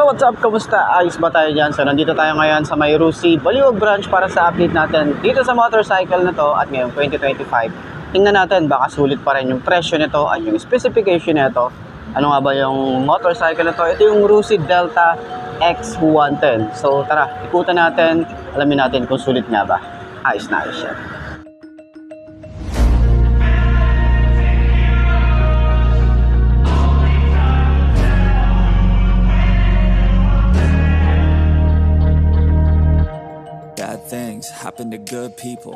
So what's up, kamusta? Ayos ba tayo dyan? So nandito tayo ngayon sa may Rusi Baliwag branch para sa update natin dito sa motorcycle na to at ngayong 2025. Tingnan natin baka sulit pa rin yung presyo nito at yung specification nito. Ano nga ba yung motorcycle na to? Ito yung Rusi Delta X110. So tara, ikutan natin, alamin natin kung sulit nga ba. Ayos na ayos siya. Bad things happen to good people.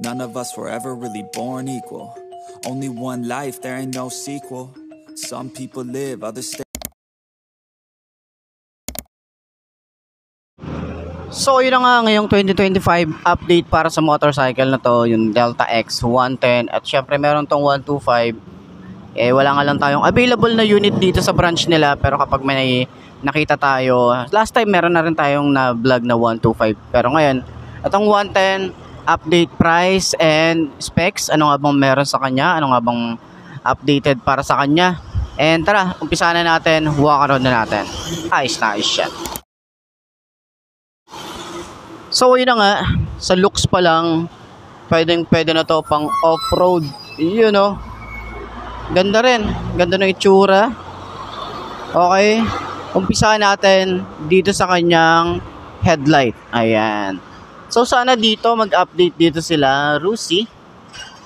None of us were ever really born equal. Only one life, there ain't no sequel. Some people live, others stay. So yun na nga ngayong 2025 update para sa motorcycle na to, yung Delta X110 at syempre meron tong 125. Wala nga lang tayong available na unit dito sa branch nila, pero kapag may nakita tayo, last time meron na rin tayong na vlog na 125, pero ngayon itong 110 update price and specs, ano nga bang meron sa kanya, ano nga bang updated para sa kanya. And tara, umpisa na natin, walk around na natin. Ayos na ayos siya. So yun na nga, sa looks pa lang pwede na to pang off-road, you know. Ganda rin, ganda ng itsura. Okay, umpisa natin dito sa kanyang headlight. Ayan. So sana dito mag-update dito sila Rusi,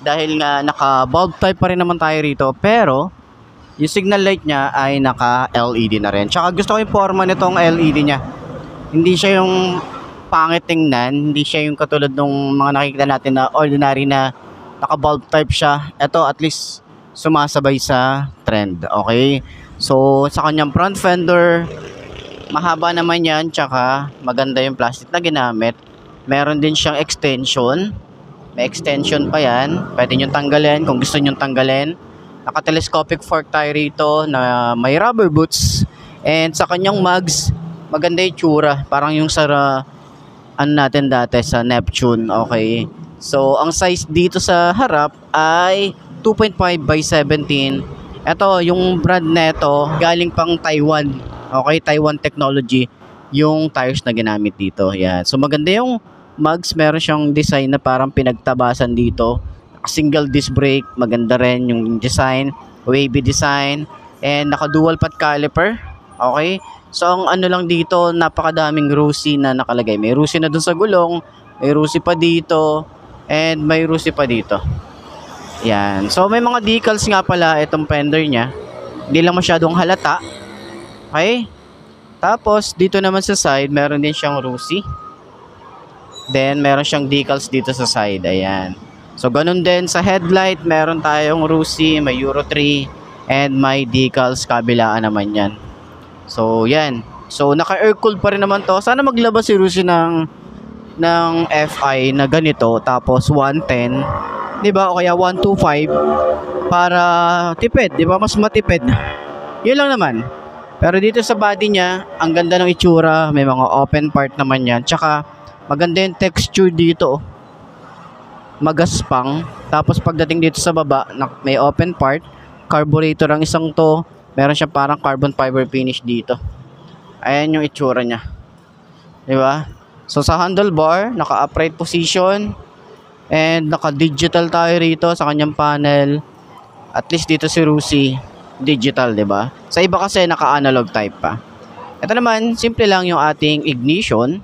dahil nga naka bulb type pa rin naman tayo rito, pero yung signal light niya ay naka LED na rin. Tsaka gusto ko yung forma nitong LED niya. Hindi siya yung pangit tingnan, hindi siya yung katulad ng mga nakikita natin na ordinary na naka bulb type siya. Ito at least sumasabay sa trend. Okay, so sa kanyang front fender, mahaba naman yan, tsaka maganda yung plastic na ginamit. Meron din siyang extension, may extension pa yan, pwede nyo tanggalin kung gusto nyo tanggalin. Naka telescopic fork tayo rito na may rubber boots. And sa kanyang mugs, maganda yung tsura, parang yung sa ano natin dati sa Neptune. Okay, so ang size dito sa harap ay 2.5 by 17. Ito, yung brand neto, galing pang Taiwan. Okay, Taiwan technology yung tires na ginamit dito. Yan. So maganda yung mugs, meron siyang design na parang pinagtabasan dito. Single disc brake, maganda rin yung design, wavy design, and naka dual path caliper. Okay? So ang ano lang dito, napakadaming Rusi na nakalagay. May Rusi na dun sa gulong, may Rusi pa dito, and may Rusi pa dito. Yan. So may mga decals nga pala itong fender niya. Hindi lang masyadong halata. Okay? Tapos dito naman sa side, meron din siyang Rusi. Then meron siyang decals dito sa side. Ayan. So ganun din sa headlight, meron tayong Rusi, may Euro 3, and may decals kabilaan naman yan. So yan. So naka air cooled pa rin naman to. Sana maglabas si Rusi ng FI na ganito, tapos 110. 'Di ba? O kaya 125 para tipid, 'di ba? Mas matipid. 'Yun lang naman. Pero dito sa body niya, ang ganda ng itsura, may mga open part naman 'yan. Tsaka maganda yung texture dito. Magaspang. Tapos pagdating dito sa baba, may open part, carburetor ang isang 'to. Meron siyang parang carbon fiber finish dito. Ayan yung itsura niya. 'Di ba? So sa handlebar, naka-upright position. And naka-digital tayo rito sa kanyang panel. At least dito si Rusi, digital, 'di ba? Sa iba kasi naka-analog type pa. Ito naman, simple lang yung ating ignition.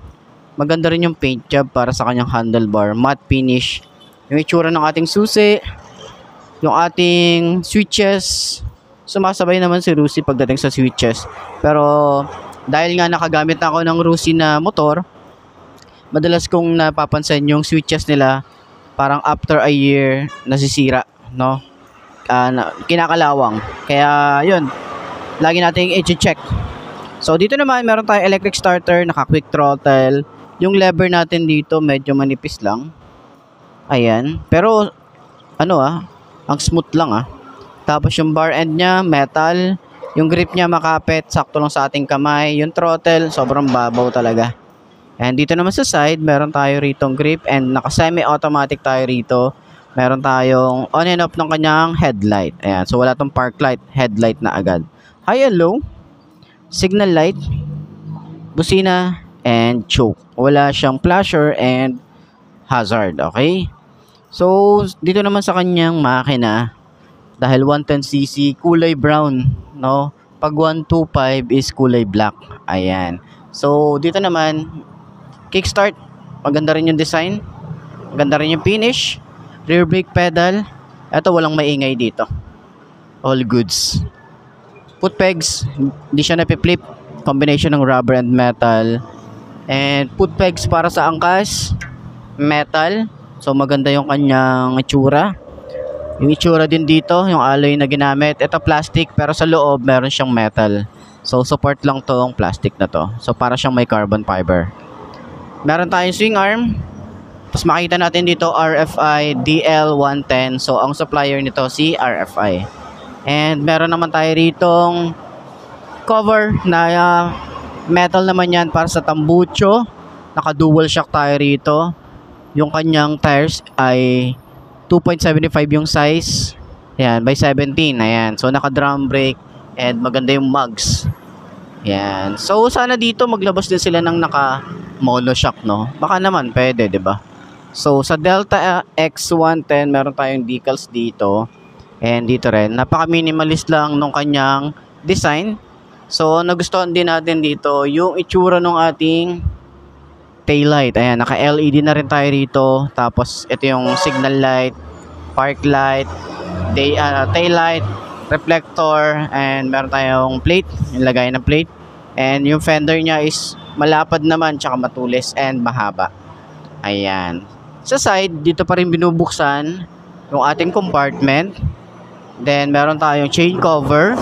Maganda rin yung paint job para sa kanyang handlebar, matte finish. Yung itsura ng ating susi, yung ating switches, sumasabay naman si Rusi pagdating sa switches. Pero dahil nga nakagamit ako ng Rusi na motor, madalas kong napapansin yung switches nila parang after a year nasisira, no? Kinakalawang. Kaya yun, lagi nating i-check. So dito naman meron tayong electric starter, naka quick throttle. Yung lever natin dito medyo manipis lang. Ayan, pero ano ang smooth lang Tapos yung bar end niya metal, yung grip niya makapit, sakto lang sa ating kamay. Yung throttle sobrang babaw talaga. And dito naman sa side, meron tayo ritong grip and naka semi-automatic tayo rito. Meron tayong on and off ng kanyang headlight. Ayan, so wala tong park light, headlight na agad. High and low, signal light, busina, and choke. Wala siyang flasher and hazard, okay? So, dito naman sa kanyang makina, dahil 110cc, kulay brown, no? Pag 125 is kulay black. Ayan. So, dito naman, kickstart. Maganda rin yung design. Maganda rin yung finish. Rear brake pedal. Ito, walang maingay dito. All goods. Foot pegs, hindi siya napipflip. Combination ng rubber and metal. And foot pegs para sa angkas, metal. So, maganda yung kanyang itsura. Yung itsura din dito, yung alloy na ginamit, ito plastic pero sa loob meron siyang metal. So support lang tong plastic na to. So para siyang may carbon fiber. Meron tayong swing arm. Tapos makita natin dito RFI DL110. So ang supplier nito si RFI. And meron naman tayo ritong cover na metal naman yan para sa tambucho. Naka dual shock tayo rito. Yung kanyang tires ay 2.75 yung size. Ayan, by 17. Ayan. So, naka-drum brake and maganda yung mugs. Ayan. So, sana dito maglabas din sila ng naka-monoshock, no? Baka naman, pwede, di ba? So, sa Delta X110, meron tayong decals dito. And dito rin. Napaka-minimalist lang nung kanyang design. So, nagustuhan din natin dito yung itsura ng ating taillight. Ayan, naka-LED na rin tayo rito. Tapos, ito yung signal light, park light, taillight, reflector, and meron tayong plate, yung lagay ng plate. And yung fender niya is malapad naman, tsaka matulis and mahaba. Ayan. Sa side, dito pa rin binubuksan yung ating compartment. Then, meron tayong chain cover.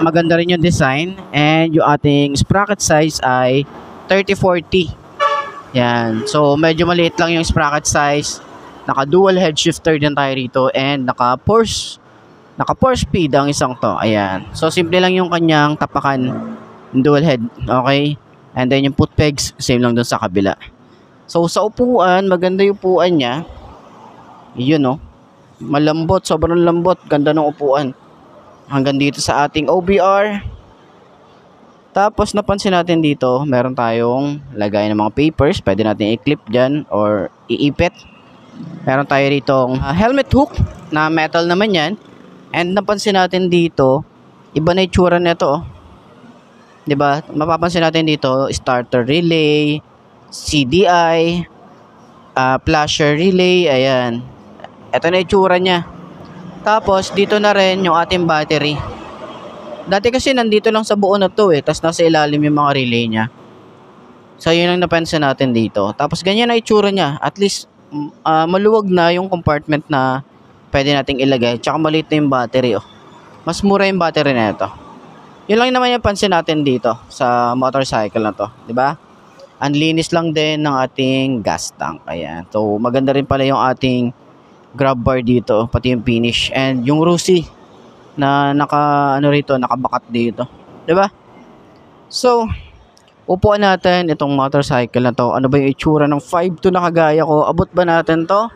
Maganda rin yung design. And yung ating sprocket size ay 3040. Yan. So, medyo maliit lang yung sprocket size. Naka dual head shifter din tayo rito. And naka 4 speed ang isang to. Ayan. So, simple lang yung kanyang tapakan. Dual head. Okay. And then yung foot pegs, same lang dun sa kabila. So, sa upuan, maganda yung upuan niya. Yun, no. Malambot. Sobrang lambot. Ganda ng upuan. Hanggang dito sa ating OBR. Tapos napansin natin dito, meron tayong lagay ng mga papers. Pwede natin i-clip dyan or iipit. Meron tayo rito helmet hook na metal naman yan. And napansin natin dito, iba na itsura nito. Diba? Mapapansin natin dito, starter relay, CDI, flasher relay. Ayan. Ito na itsura niya. Tapos dito na rin yung ating battery. Dati kasi nandito lang sa buo na to tapos nasa ilalim yung mga relay niya. So yun ang napansin natin dito. Tapos ganyan na itsura niya. At least maluwag na yung compartment na pwede nating ilagay. Tsaka maliit na yung battery. Mas mura yung battery na ito. Yun lang naman yung pansin natin dito sa motorcycle na to. Diba? Ang linis lang din ng ating gas tank. Ayan. So maganda rin pala yung ating grab bar dito. Pati yung finish. And yung Rusi na nakabakat dito. 'Di ba? So, upuan natin itong motorcycle na to. Ano ba yung itsura ng 5'2" na kagaya ko? Abot ba natin to?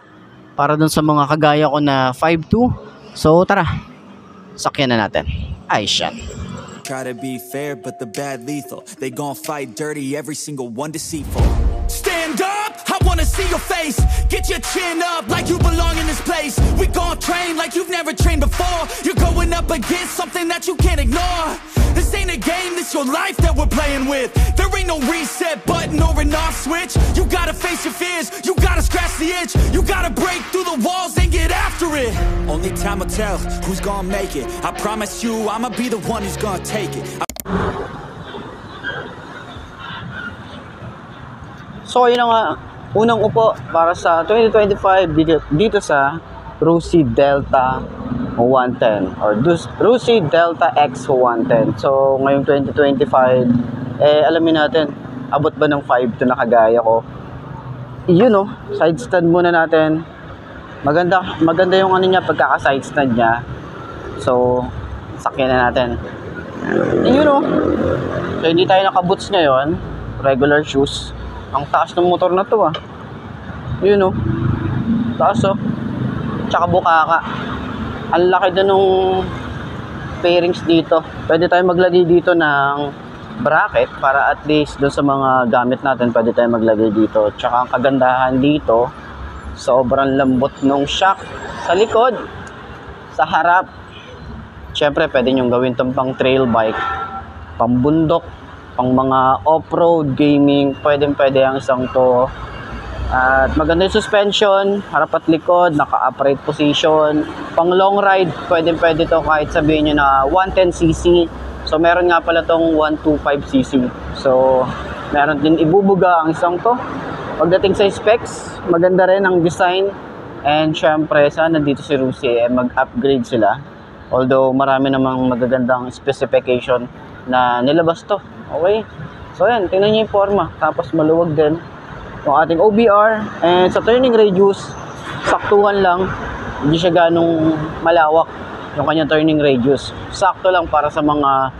Para dun sa mga kagaya ko na 5'2". So, tara. Sakyan na natin. Ay, shit. Try to be fair, but the bad lethal. They gon' fight dirty, every single one deceitful. Stand up, I wanna see your face. Get your chin up like you belong in this place. We gon' train like you've never trained before. You're going up against something that you can't ignore. This ain't a game, this your life that we're playing with. There ain't no reset button or an off switch. You gotta face your fears, you gotta scratch the itch. You gotta break through the walls and get after it. Only time will tell who's gonna make it. I promise you, I'ma be the one who's gonna take it. So yun nga, unang upo para sa 2025 dito sa Rusi Delta 110 or Rusi Delta X110. So ngayong 2025, alamin natin, abot ba ng 5'2" na kagaya ko? Yun side stand muna natin. Maganda yung ano niya, pagkaka-side stand niya. So, sakyan na natin. Yun So hindi tayo naka-boots ngayon, regular shoes. Ang taas ng motor na to Yun taas Tsaka bukaka. Ang laki din nung pairings dito. Pwede tayo maglagay dito ng bracket para at least doon sa mga gamit natin pwede tayo maglagay dito. Tsaka ang kagandahan dito, sobrang lambot nung shock sa likod, sa harap. Syempre pwede nyo gawin itong pang trail bike, pang bundok, pang mga off-road gaming, pwede ang isang to. At maganda yung suspension, harap at likod, naka-upright position. Pang long ride, pwede to kahit sabihin nyo na 110cc. So meron nga pala tong 125cc. So meron din ibubuga ang isang to. Pagdating sa specs, maganda rin ang design. And syempre, sana dito si Rusi mag-upgrade sila. Although marami namang magagandang specification na nilabas to. Okay? So yan, tingnan nyo yung forma. Tapos maluwag din yung ating OBR, and sa turning radius saktuhan lang, hindi siya ganong malawak yung kanyang turning radius, sakto lang para sa mga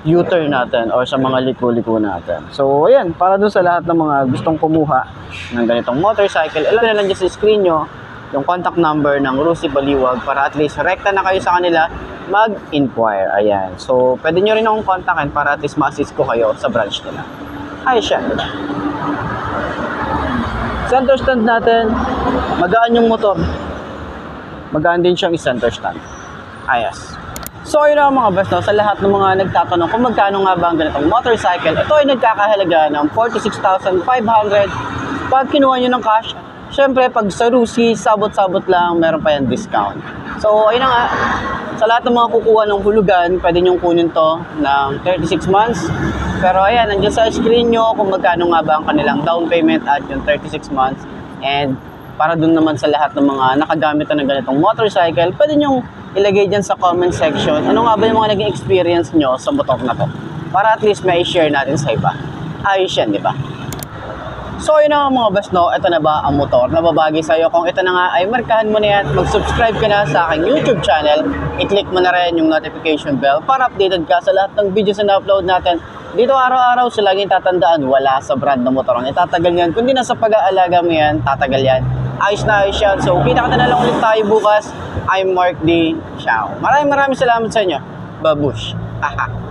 U-turn natin or sa mga liko-liko natin. So ayan, para dun sa lahat ng mga gustong kumuha ng ganitong motorcycle, ilagay na lang dyan sa screen nyo yung contact number ng Rusi Baliwag para at least rekta na kayo sa kanila mag-inquire. Ayan, so pwede nyo rin akong kontakin para at least ma-assist ko kayo sa branch nila. Ay siya, center stand natin, magaan yung motor. Magaan din siyang i-center stand. Ayos. So yun na mga best, no? Sa lahat ng mga nagtatanong kung magkano nga ba ang ganitong motorcycle, ito ay nagkakahalaga ng 46,500 pag kinuha nyo ng cash. Syempre, pag sa Rusi, sabot-sabot lang, meron pa yan discount. So ayun na nga, sa lahat ng mga kukuha ng hulugan, pwede nyo kunin to ng 36 months. Pero ayan, nandiyan sa screen nyo kung magkano nga ba ang kanilang down payment at yung 36 months. And para dun naman sa lahat ng mga nakagamit na ng ganitong motorcycle, pwede nyo ilagay dyan sa comment section ano nga ba yung mga naging experience nyo sa motor na to. Para at least may share natin sa iba. Ayos yan, di ba? So yun na mga best, no? Ito na ba ang motor na babagay sa'yo? Kung ito na nga ay markahan mo na yan, mag-subscribe ka na sa aking YouTube channel. I-click mo na rin yung notification bell para updated ka sa lahat ng videos na na-upload natin. Dito araw-araw, so laging tatandaan, wala sa brand ng motor ang itatagal yan. Kundi nasa pag-aalaga mo yan, tatagal yan. Ayos na ayos yan. So kita ka na lang ulit tayo bukas. I'm Mark D. Ciao. Maraming salamat sa inyo. Babush. Haha.